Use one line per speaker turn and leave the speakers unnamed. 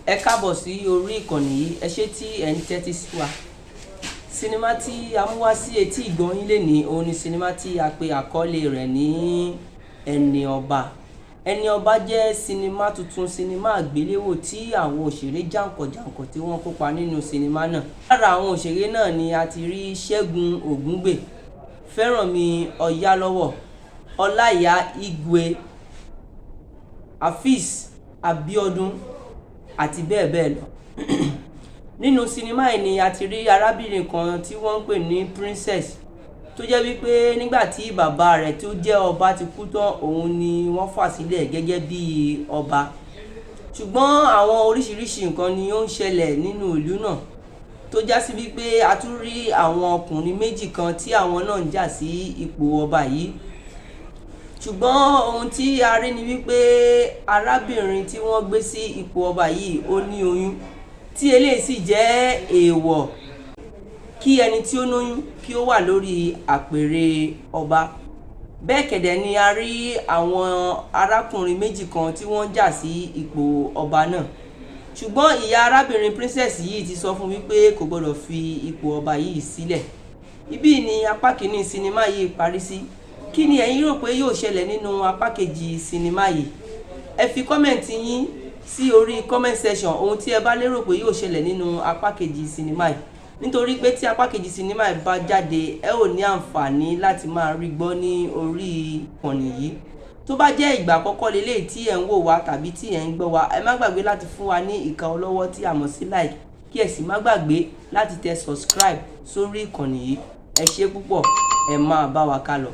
Ẹ káàbọ̀ sí orí ìkànnì yìí, ẹ ṣé tí ẹ̀ ń tẹ́tí sí wa. Sinimá tí a mú wá sí etí ìgbọ́ yín lénìí òun ni sinimá tí a pe àkọlé rẹ̀ ní Ẹni Ọba. Ẹni Ọba jẹ́ sinimá tuntun, sinimá àgbéléwò tí àwọn òṣèré jàǹkànjàǹkàn tí wọ́n kópa nínú sinimá náà. Lára àwọn òṣèré náà ni a ti rí Ṣẹ́gun Ògúngbè, Fẹ́rànmi Ọ̀yálọ́wọ̀, Ọláìyá Igwe, Afeez Abíọ́dún àti bẹ́ẹ̀ bẹ́ẹ̀ lọ. Nínú sinimá yìí ni a ti rí arábìnrin kan tí wọ́n ń pè ní Princess, tó jẹ́ wípé nígbà tí bàbá rẹ̀ tó jẹ́ ọba ti kú tán, òun ni wọ́n fà sílẹ̀ gẹ́gẹ́ bí ọba. Ṣùgbọ́n àwọn oríṣiríṣi nǹkan ni ó ń ṣẹlẹ̀ nínú ìlú náà, tó já sí wípé a tún rí àwọn ọkùnrin méjì kan tí àwọn náà ń jà sí ipò ọba yìí. Ṣùgbọ́n ohun tí a rí ni wípé arábìnrin tí wọ́n gbé sí ipò ọba yìí ó ní oyún, tí eléyìí sì jẹ́ èèwọ̀ kí ẹni tí ó lóyún kí ó wà lórí àpèrè ọba. Bẹ́ẹ̀ kẹ̀dẹ̀ ni a rí àwọn arákùnrin méjì kan tí wọ́n ń jà sí ipò ọba náà. Ṣùgbọ́n ìyá arábìnrin Princess yìí ti sọ fún wípé kò gbọdọ̀ fi ipò ọba yìí sílẹ̀. Ibí ni apá kìíní sinimá yìí parí sí. Kí ni ẹ̀yin rò pé yóò ṣẹlẹ̀ nínú apá kejì sinimá yìí? Ẹ fi kọ́mẹ̀ntì yín sí orí comment section ohun tí ẹ bá lérò pé yóò ṣẹlẹ̀ nínú apá kejì sinimá yìí. Nítorí pé tí apá kejì sinimá yìí bá jáde, ẹ ò ní àǹfààní láti máa rí gbọ́ ní orí ìkànnì yìí. Tó bá jẹ́ ìgbà àkọ́kọ́ lélẹ́yìí tí ẹ̀ ń wò wá tàbí tí ẹ̀ ń gbọ́ wá, ẹ má gbàgbé láti fún wa ní ìka ọlọ́wọ́ tí a mọ̀ sí like, kí ẹ sì má gbàgbé láti tẹ subscribe sórí ìkànnì yìí. Ẹ ṣé púpọ̀, ẹ máa bá wa kálọ.